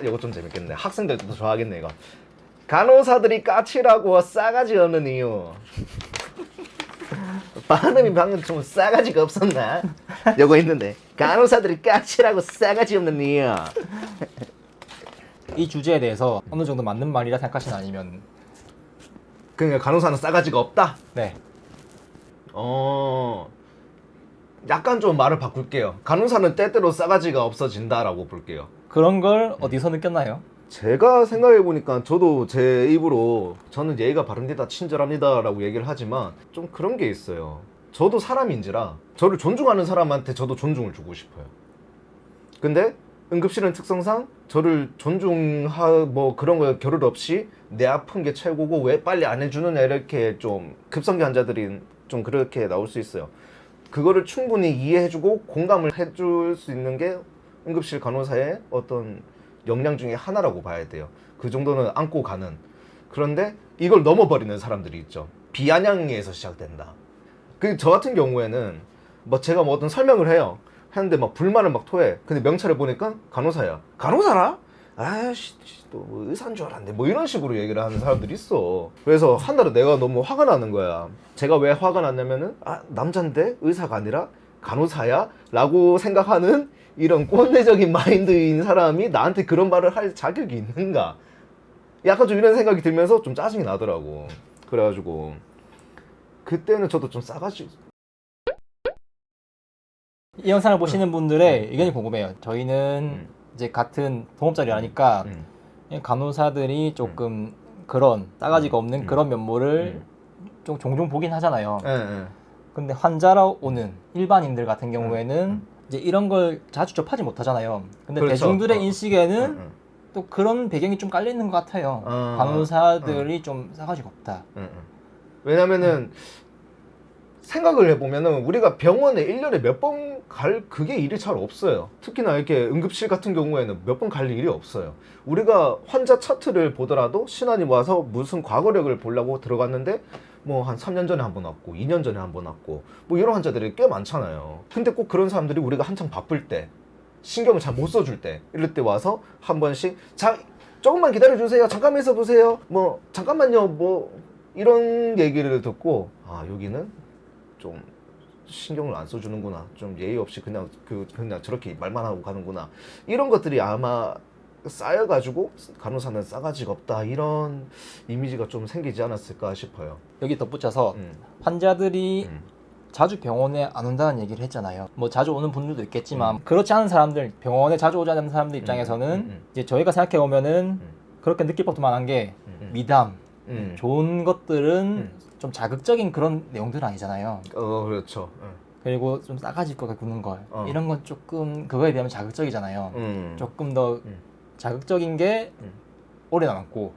이거 좀 재밌겠네. 학생들도 좋아하겠네 이거. 간호사들이 까칠하고 싸가지 없는 이유. 발음이 방금 좀 싸가지가 없었나? 요거 있는데 간호사들이 까칠하고 싸가지 없는 이유. 이 주제에 대해서 어느 정도 맞는 말이라 생각하시나 아니면 그러니까 간호사는 싸가지가 없다? 네. 약간 좀 말을 바꿀게요. 간호사는 때때로 싸가지가 없어진다라고 볼게요. 그런 걸 어디서 느꼈나요? 제가 생각해보니까 저도 제 입으로 저는 예의가 바릅니다, 친절합니다 라고 얘기를 하지만 좀 그런 게 있어요. 저도 사람인지라 저를 존중하는 사람한테 저도 존중을 주고 싶어요. 근데 응급실은 특성상 저를 뭐 그런 거 겨를 없이 내 아픈 게 최고고 왜 빨리 안 해주느냐 이렇게 좀 급성기 환자들이 좀 그렇게 나올 수 있어요. 그거를 충분히 이해해주고 공감을 해줄 수 있는 게 응급실 간호사의 어떤 역량 중에 하나라고 봐야 돼요. 그 정도는 안고 가는. 그런데 이걸 넘어버리는 사람들이 있죠. 비아냥에서 시작된다. 저 같은 경우에는 뭐 제가 뭐 어떤 설명을 해요. 하는데 막 불만을 막 토해. 근데 명찰을 보니까 간호사야. 간호사라? 아씨, 또 의사인 줄 알았네. 뭐 이런 식으로 얘기를 하는 사람들이 있어. 그래서 한 달에 내가 너무 화가 나는 거야. 제가 왜 화가 났냐면은 남잔데 의사가 아니라 간호사야? 라고 생각하는 이런 꼰대적인 마인드인 사람이 나한테 그런 말을 할 자격이 있는가? 약간 좀 이런 생각이 들면서 좀 짜증이 나더라고. 그래가지고 그때는 저도 좀 싸가지. 이 영상을 보시는 분들의 의견이 궁금해요. 저희는 이제 같은 동업자리 하니까 간호사들이 조금 그런 싸가지가 없는 그런 면모를 좀 종종 보긴 하잖아요. 근데 환자로 오는 일반인들 같은 경우에는 이제 이런 걸 자주 접하지 못하잖아요. 근데 그렇죠. 대중들의 인식에는 또 그런 배경이 좀 깔려 있는 것 같아요. 간호사들이 좀 싸가지가 없다. 왜냐면은 생각을 해보면은 우리가 병원에 1년에 몇 번 갈 그게 일이 잘 없어요. 특히나 이렇게 응급실 같은 경우에는 몇 번 갈 일이 없어요. 우리가 환자 차트를 보더라도 신환이 와서 무슨 과거력을 보려고 들어갔는데 뭐 한 3년 전에 한 번 왔고 2년 전에 한 번 왔고 뭐 이런 환자들이 꽤 많잖아요. 근데 꼭 그런 사람들이 우리가 한창 바쁠 때 신경을 잘 못 써줄 때 이럴 때 와서 한 번씩 조금만 기다려주세요, 잠깐만 있어보세요, 뭐 잠깐만요, 뭐 이런 얘기를 듣고 여기는 좀 신경을 안 써주는구나, 좀 예의 없이 그냥 저렇게 말만 하고 가는구나, 이런 것들이 아마 쌓여가지고 간호사는 싸가지가 없다 이런 이미지가 좀 생기지 않았을까 싶어요. 여기 덧붙여서 환자들이 자주 병원에 안 온다는 얘기를 했잖아요. 뭐 자주 오는 분들도 있겠지만 그렇지 않은 사람들, 병원에 자주 오지 않는 사람들 입장에서는 이제 저희가 생각해 보면은 그렇게 느낄 법도 만한 게 미담, 좋은 것들은 좀 자극적인 그런 내용들은 아니잖아요. 그렇죠. 그리고 좀 싸가지 있고 구는 걸 이런 건 조금 그거에 비하면 자극적이잖아요. 조금 더 자극적인 게 오래 남고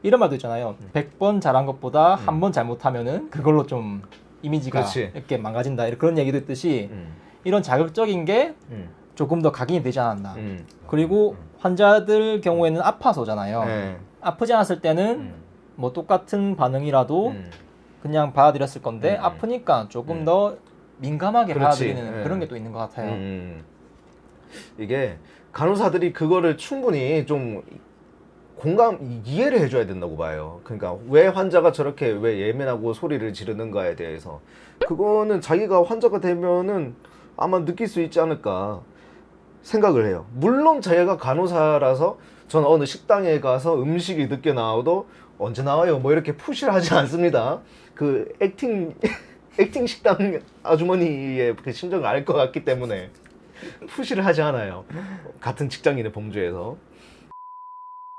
이런 말도 있잖아요. 100번 잘한 것보다 한 번 잘못하면은 그걸로 좀 이미지가 그렇지. 이렇게 망가진다, 그런 얘기도 있듯이 이런 자극적인 게 조금 더 각인이 되지 않았나. 그리고 환자들 경우에는 아파서 오잖아요. 아프지 않았을 때는 뭐 똑같은 반응이라도 그냥 받아들였을 건데 아프니까 조금 더 민감하게 받아들이는 그런 게 또 있는 것 같아요. 이게 간호사들이 그거를 충분히 좀 이해를 해줘야 된다고 봐요. 그러니까 왜 환자가 저렇게 왜 예민하고 소리를 지르는가에 대해서 그거는 자기가 환자가 되면은 아마 느낄 수 있지 않을까 생각을 해요. 물론 제가 간호사라서 저는 어느 식당에 가서 음식이 늦게 나와도 언제 나와요 뭐 이렇게 푸시를 하지 않습니다. 그 액팅 식당 아주머니의 그 심정을 알 것 같기 때문에 푸시를 하지 않아요. 같은 직장인의 범주에서.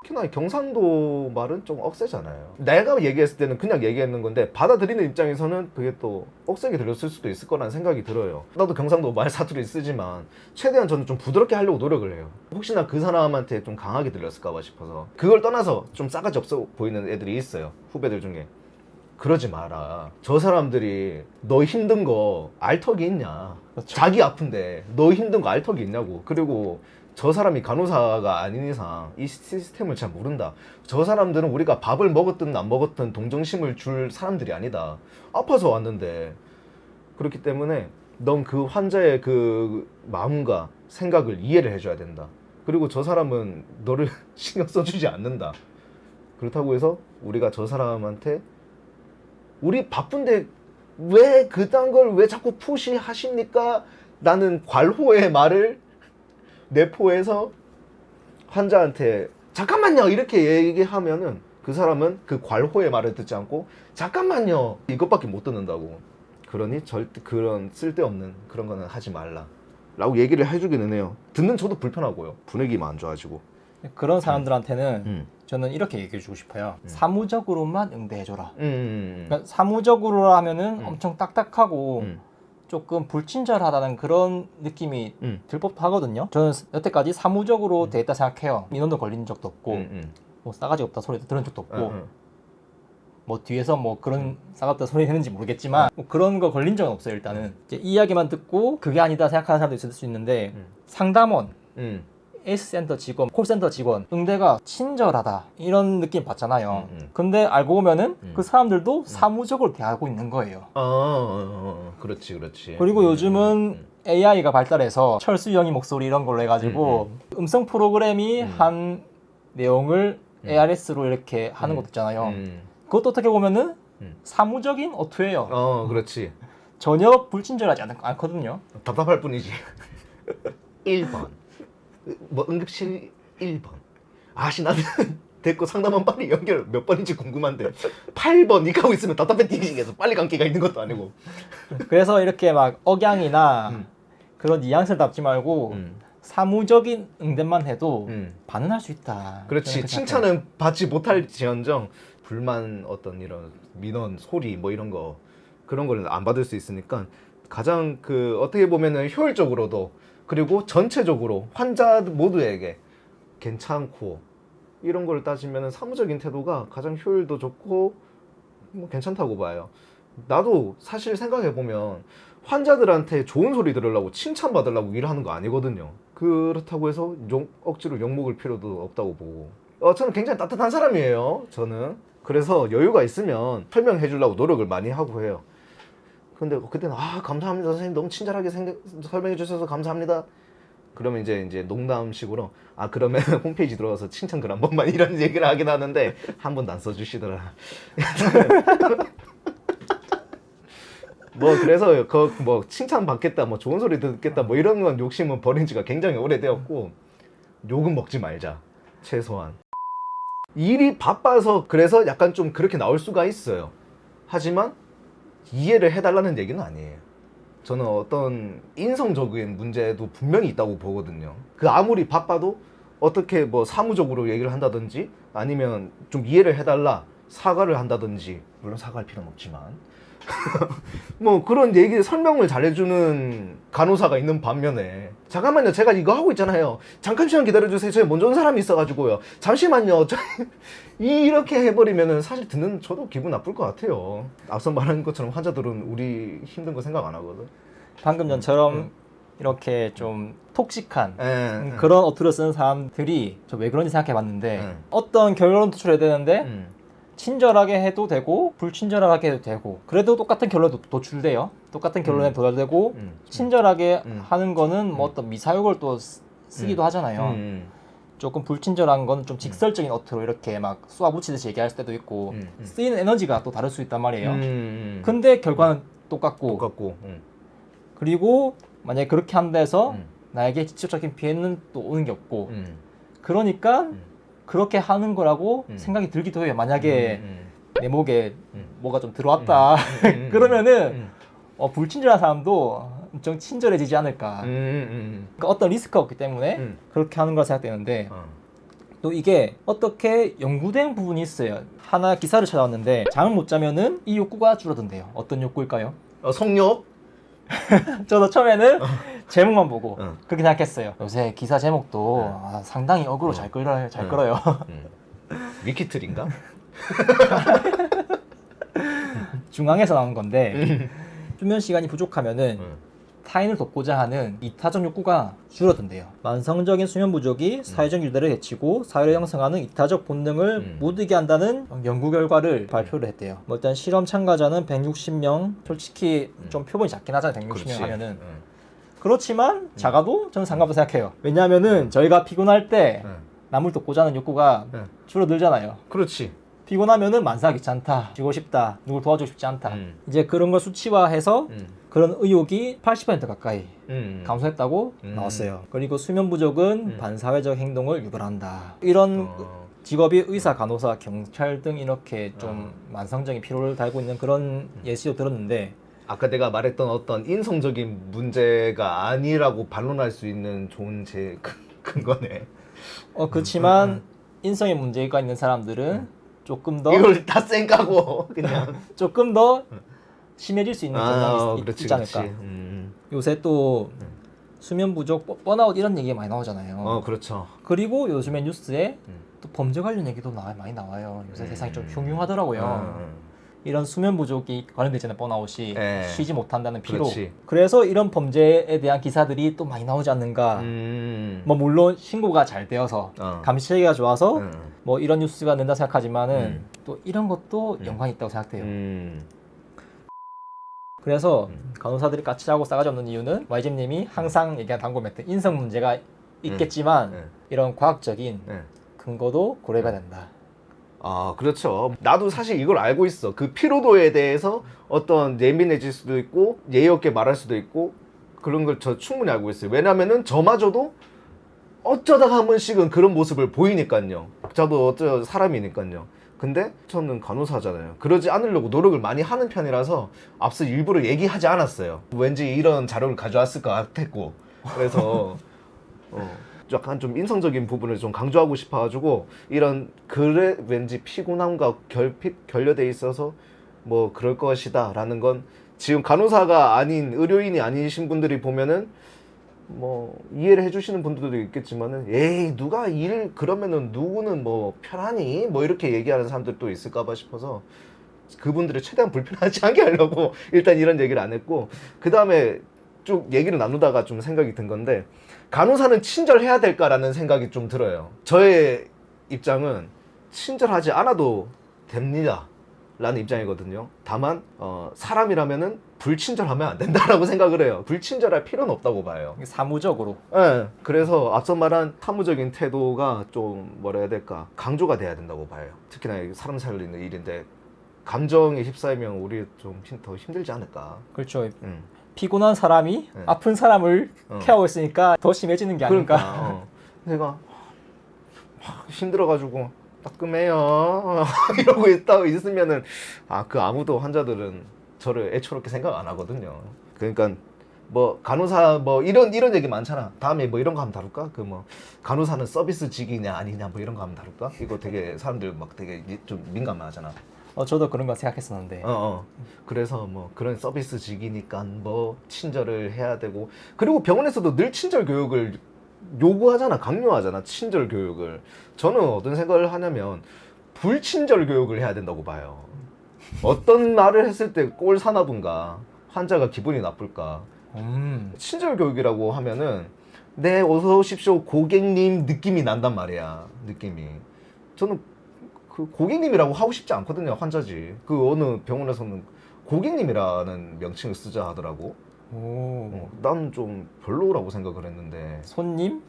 특히나 경상도 말은 좀 억세잖아요. 내가 얘기했을 때는 그냥 얘기했는 건데 받아들이는 입장에서는 그게 또 억세게 들렸을 수도 있을 거라는 생각이 들어요. 나도 경상도 말 사투리 쓰지만 최대한 저는 좀 부드럽게 하려고 노력을 해요. 혹시나 그 사람한테 좀 강하게 들렸을까 봐 싶어서. 그걸 떠나서 좀 싸가지 없어 보이는 애들이 있어요, 후배들 중에. 그러지 마라. 저 사람들이 너 힘든 거 알 턱이 있냐. 그렇죠. 자기 아픈데 너 힘든 거 알 턱이 있냐고. 그리고 저 사람이 간호사가 아닌 이상 이 시스템을 잘 모른다. 저 사람들은 우리가 밥을 먹었든 안 먹었든 동정심을 줄 사람들이 아니다. 아파서 왔는데. 그렇기 때문에 넌 그 환자의 그 마음과 생각을 이해를 해줘야 된다. 그리고 저 사람은 너를 신경 써주지 않는다. 그렇다고 해서 우리가 저 사람한테 우리 바쁜데 왜 그딴 걸 왜 자꾸 푸시하십니까? 라는 괄호의 말을 내포해서 환자한테 잠깐만요 이렇게 얘기하면은 그 사람은 그 괄호의 말을 듣지 않고 잠깐만요 이것밖에 못 듣는다고. 그러니 절대 그런 쓸데없는 그런 거는 하지 말라 라고 얘기를 해주기는 해요. 듣는 저도 불편하고요. 분위기만 안 좋아지고. 그런 사람들한테는 저는 이렇게 얘기해 주고 싶어요. 사무적으로만 응대해줘라. 그러니까 사무적으로 하면은 엄청 딱딱하고 조금 불친절하다는 그런 느낌이 들 법도 하거든요. 저는 여태까지 사무적으로 돼 있다 생각해요. 인원도 걸린 적도 없고 뭐 싸가지 없다 소리 들은 적도 없고 뭐 뒤에서 뭐 그런 싸갑다 소리 했는지 모르겠지만 뭐 그런 거 걸린 적은 없어요. 일단은 이제 이야기만 듣고 그게 아니다 생각하는 사람도 있을 수 있는데 상담원 S센터 직원, 콜센터 직원 응대가 친절하다 이런 느낌 받잖아요. 근데 알고 보면은 그 사람들도 사무적으로 대하고 있는 거예요. 그렇지 그렇지. 그리고 요즘은 AI가 발달해서 철수 형이 목소리 이런 걸로 해가지고 음성 프로그램이 한 내용을 ARS로 이렇게 하는 것도 있잖아요. 그것도 어떻게 보면은 사무적인 어투예요. 그렇지. 전혀 불친절하지 않거든요. 답답할 뿐이지. 1번 뭐 응급실 1번 아씨 나는 됐고 상담원 빨리 연결 몇 번인지 궁금한데 8번 이렇게 하고 있으면 답답해 뛰시겠어. 빨리 감기가 있는 것도 아니고. 그래서 이렇게 막 억양이나 그런 뉘앙스를 담지 말고 사무적인 응대만 해도 반응할 수 있다. 그렇지. 칭찬은 받지 못할지언정 불만 어떤 이런 민원 소리 뭐 이런 거 그런 걸 안 받을 수 있으니까 가장 그 어떻게 보면은 효율적으로도 그리고 전체적으로 환자 모두에게 괜찮고 이런 걸 따지면은 사무적인 태도가 가장 효율도 좋고 뭐 괜찮다고 봐요. 나도 사실 생각해 보면 환자들한테 좋은 소리 들으려고 칭찬 받으려고 일하는 거 아니거든요. 그렇다고 해서 억지로 욕먹을 필요도 없다고 보고. 저는 굉장히 따뜻한 사람이에요. 저는 그래서 여유가 있으면 설명해 주려고 노력을 많이 하고 해요. 근데 그때는 감사합니다 선생님 너무 친절하게 설명해 주셔서 감사합니다. 그러면 이제 농담식으로 그러면 홈페이지 들어가서 칭찬 글 한 번만 이런 얘기를 하긴 하는데 한 번도 안 써주시더라. 뭐 그래서 뭐 칭찬 받겠다 뭐 좋은 소리 듣겠다 뭐 이런 건 욕심은 버린 지가 굉장히 오래되었고 욕은 먹지 말자 최소한. 일이 바빠서 그래서 약간 좀 그렇게 나올 수가 있어요. 하지만 이해를 해달라는 얘기는 아니에요. 저는 어떤 인성적인 문제도 분명히 있다고 보거든요. 그 아무리 바빠도 어떻게 뭐 사무적으로 얘기를 한다든지 아니면 좀 이해를 해달라 사과를 한다든지 물론 사과할 필요는 없지만 뭐 그런 얘기 설명을 잘해주는 간호사가 있는 반면에 잠깐만요 제가 이거 하고 있잖아요 잠깐 시간 기다려주세요 저희 먼저 온 사람이 있어가지고요 잠시만요 이렇게 해버리면은 사실 듣는 저도 기분 나쁠 것 같아요. 앞서 말한 것처럼 환자들은 우리 힘든 거 생각 안 하거든. 방금 전처럼 이렇게 좀 톡식한 그런 어투를 쓰는 사람들이 저 왜 그런지 생각해 봤는데 어떤 결론을 도출해야 되는데 친절하게 해도 되고 불친절하게 해도 되고 그래도 똑같은 결론에 도출돼요. 똑같은 결론에 도달되고 친절하게 하는 거는 뭐 어떤 미사역을 또 쓰기도 하잖아요. 조금 불친절한 건 좀 직설적인 어투로 이렇게 막 쏘아붙이듯이 얘기할 때도 있고 쓰이는 에너지가 또 다를 수 있단 말이에요. 근데 결과는 똑같고 그리고 만약에 그렇게 한다 해서 나에게 직접적인 피해는 또 오는 게 없고 그러니까 그렇게 하는 거라고 생각이 들기도 해요. 만약에 내 목에 뭐가 좀 들어왔다 그러면은 불친절한 사람도 좀 친절해지지 않을까. 그러니까 어떤 리스크가 없기 때문에 그렇게 하는 거라 생각되는데 또 이게 어떻게 연구된 부분이 있어요. 하나 기사를 찾아왔는데 잠을 못 자면은 이 욕구가 줄어든대요. 어떤 욕구일까요? 성욕? 저도 처음에는 제목만 보고 그렇게 생각했어요. 요새 기사 제목도 상당히 어그로 잘 끌어요. 위키트리인가? 중앙에서 나온 건데 수면 시간이 부족하면은 타인을 돕고자 하는 이타적 욕구가 줄어든대요. 만성적인 수면 부족이 사회적 유대를 해치고 사회를 형성하는 이타적 본능을 못 이게 한다는 연구 결과를 발표를 했대요. 뭐 일단 실험 참가자는 160명, 솔직히 좀 표본이 작긴 하잖아요. 160명 하면은. 그렇지만 작아도 저는 상관없다고 생각해요. 왜냐하면은 저희가 피곤할 때 남을 돕고자 하는 욕구가 줄어들잖아요. 그렇지. 피곤하면은 만사가 귀찮다, 쉬고 싶다, 누굴 도와주고 싶지 않다. 이제 그런 걸 수치화해서 그런 의욕이 80% 가까이 감소했다고 나왔어요. 그리고 수면 부족은 반사회적 행동을 유발한다. 이런 직업이 의사, 간호사, 경찰 등 이렇게 좀 만성적인 피로를 달고 있는 그런 예시도 들었는데 아까 내가 말했던 어떤 인성적인 문제가 아니라고 반론할 수 있는 좋은 근거네. 그렇지만 인성에 문제가 있는 사람들은 조금 더 이걸 다 쌩까고 그냥 조금 더 심해질 수 있는 경향이 그렇지, 있지 않을까. 그렇지. 요새 또 수면 부족, 번아웃 이런 얘기가 많이 나오잖아요. 그렇죠. 그리고 요즘에 뉴스에 또 범죄 관련 얘기도 많이 나와요. 요새 세상이 좀 흉흉하더라고요. 이런 수면 부족이 관련되잖아요. 번아웃이 쉬지 못한다는 피로. 그렇지. 그래서 이런 범죄에 대한 기사들이 또 많이 나오지 않는가. 뭐 물론 신고가 잘 되어서 감시 체계가 좋아서 뭐 이런 뉴스가 된다 생각하지만은 또 이런 것도 연관이 있다고 생각돼요. 그래서 간호사들이 까칠하고 싸가지 없는 이유는 YG님이 항상 얘기한 단고 멘트 인성 문제가 있겠지만 이런 과학적인 근거도 고려해야 된다. 그렇죠. 나도 사실 이걸 알고 있어. 그 피로도에 대해서 어떤 예민해질 수도 있고 예의 없게 말할 수도 있고 그런 걸 저 충분히 알고 있어요. 왜냐면은 저마저도 어쩌다가 한 번씩은 그런 모습을 보이니까요. 저도 어쩌 사람이니까요. 근데 저는 간호사잖아요. 그러지 않으려고 노력을 많이 하는 편이라서 앞서 일부러 얘기하지 않았어요. 왠지 이런 자료를 가져왔을 것 같았고 그래서 약간 좀 인성적인 부분을 좀 강조하고 싶어가지고 이런 글에 왠지 피곤함과 결핍 결여돼 있어서 뭐 그럴 것이다 라는 건 지금 간호사가 아닌 의료인이 아니신 분들이 보면은 뭐 이해를 해주시는 분들도 있겠지만은 에이 누가 일 그러면은 누구는 뭐 편하니 뭐 이렇게 얘기하는 사람들도 있을까봐 싶어서 그분들을 최대한 불편하지 않게 하려고 일단 이런 얘기를 안 했고 그 다음에 쭉 얘기를 나누다가 좀 생각이 든 건데 간호사는 친절해야 될까라는 생각이 좀 들어요. 저의 입장은 친절하지 않아도 됩니다 라는 입장이거든요. 다만 사람이라면은 불친절하면 안 된다라고 생각을 해요. 불친절할 필요는 없다고 봐요. 사무적으로. 네, 그래서 앞서 말한 사무적인 태도가 좀 뭐라 해야 될까 강조가 돼야 된다고 봐요. 특히나 사람 살리는 일인데 감정에 휩싸이면 우리 좀 더 힘들지 않을까. 그렇죠. 피곤한 사람이 아픈 사람을 케어하고 있으니까 더 심해지는 게 아닌가. 그러니까, 내가 힘들어가지고 따끔해요 이러고 있으면은 그 아무도 환자들은 저를 애초롭게 생각 안 하거든요. 그러니까 뭐 간호사 뭐 이런 얘기 많잖아. 다음에 뭐 이런 거 한번 다룰까? 그 뭐 간호사는 서비스직이냐 아니냐 뭐 이런 거 한번 다룰까? 이거 되게 사람들 막 되게 좀 민감하잖아. 저도 그런 거 생각했었는데. 그래서 뭐 그런 서비스직이니까 뭐 친절을 해야 되고 그리고 병원에서도 늘 친절 교육을 요구하잖아. 강요하잖아. 친절 교육을. 저는 어떤 생각을 하냐면 불친절 교육을 해야 된다고 봐요. 어떤 말을 했을 때 꼴 사나분가 환자가 기분이 나쁠까. 친절 교육이라고 하면은 네 어서 오십시오 고객님 느낌이 난단 말이야. 느낌이. 저는 그 고객님이라고 하고 싶지 않거든요. 환자지. 그 어느 병원에서는 고객님이라는 명칭을 쓰자 하더라고. 난 좀 별로라고 생각을 했는데. 손님?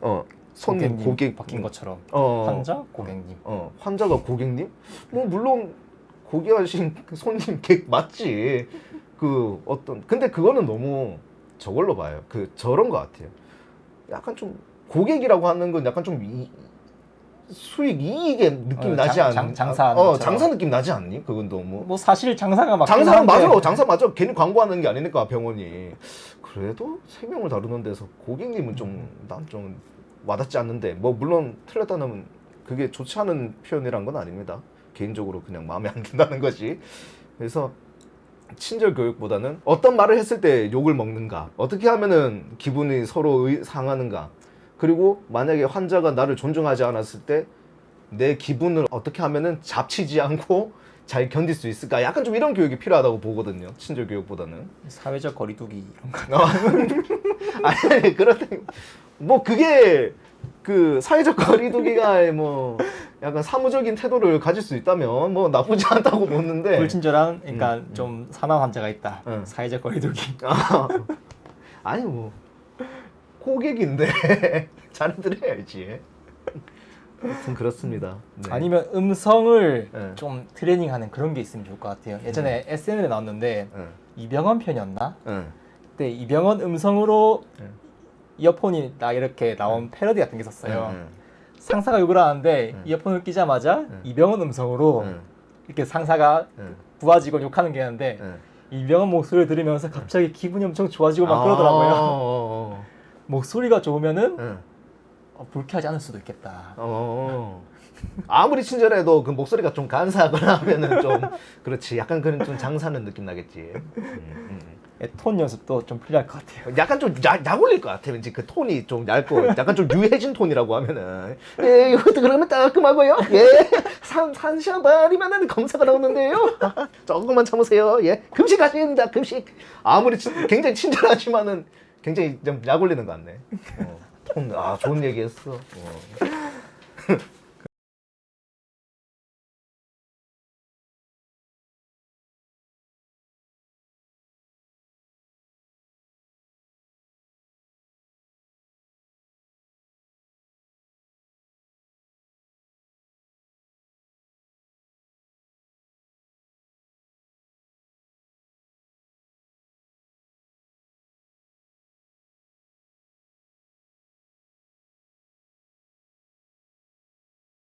손님, 고객 바뀐 것처럼. 환자, 고객님. 환자가 고객님? 뭐 물론 고귀하신 손님 객 맞지. 근데 그거는 너무 저걸로 봐요. 저런 것 같아요. 약간 좀 고객이라고 하는 건 약간 좀 수익 이익의 느낌이 나지 않니? 장사 느낌 나지 않니? 그건 너무. 뭐 사실 장사가 맞긴 장사는 한데. 맞아. 장사 맞아. 괜히 광고하는 게 아니니까 병원이. 그래도 생명을 다루는 데서 고객님은 난 좀 와닿지 않는데 뭐 물론 틀렸다는 그게 좋지 않은 표현이란 건 아닙니다. 개인적으로 그냥 마음에 안 든다는 거지. 그래서 친절 교육보다는 어떤 말을 했을 때 욕을 먹는가, 어떻게 하면은 기분이 서로 상하는가, 그리고 만약에 환자가 나를 존중하지 않았을 때 내 기분을 어떻게 하면은 잡치지 않고 잘 견딜 수 있을까? 약간 좀 이런 교육이 필요하다고 보거든요. 친절 교육보다는. 사회적 거리두기 이런 거. 아니 그렇다. 뭐 그게 그 사회적 거리두기가 뭐 약간 사무적인 태도를 가질 수 있다면 뭐 나쁘지 않다고 보는데. 불친절한 그러니까 좀 사망 환자가 있다. 사회적 거리두기. 아니 뭐 고객인데 잘해드려야지. 아무튼 그렇습니다. 네. 아니면 음성을 네. 좀 트레이닝하는 그런 게 있으면 좋을 것 같아요. 예전에 SNL에 나왔는데 이병헌 편이었나? 그때 이병헌 음성으로 이어폰이 딱 이렇게 나온 패러디 같은 게 있었어요. 상사가 욕을 하는데 이어폰을 끼자마자 이병헌 음성으로 이렇게 상사가 부하직원 욕하는 게 있는데 이병헌 목소리를 들으면서 갑자기 기분이 엄청 좋아지고 막 그러더라고요. 목소리가 좋으면은 불쾌하지 않을 수도 있겠다. 아무리 친절해도 그 목소리가 좀 간사하거나 하면은 좀 그렇지. 약간 그런 좀 장사는 느낌 나겠지. 톤 연습도 좀 필요할 것 같아요. 약간 좀 약 올릴 것 같아. 왠지 그 톤이 좀 얇고 약간 좀 유해진 톤이라고 하면은 예, 이것도 그러면 따끔하고요. 예, 3시간 반이면은 검사가 나오는데요. 조금만 참으세요. 예, 금식하십니다. 금식. 아무리 굉장히 친절하지만은 굉장히 좀 약 올리는 것 같네. 톤, 좋은 얘기했어.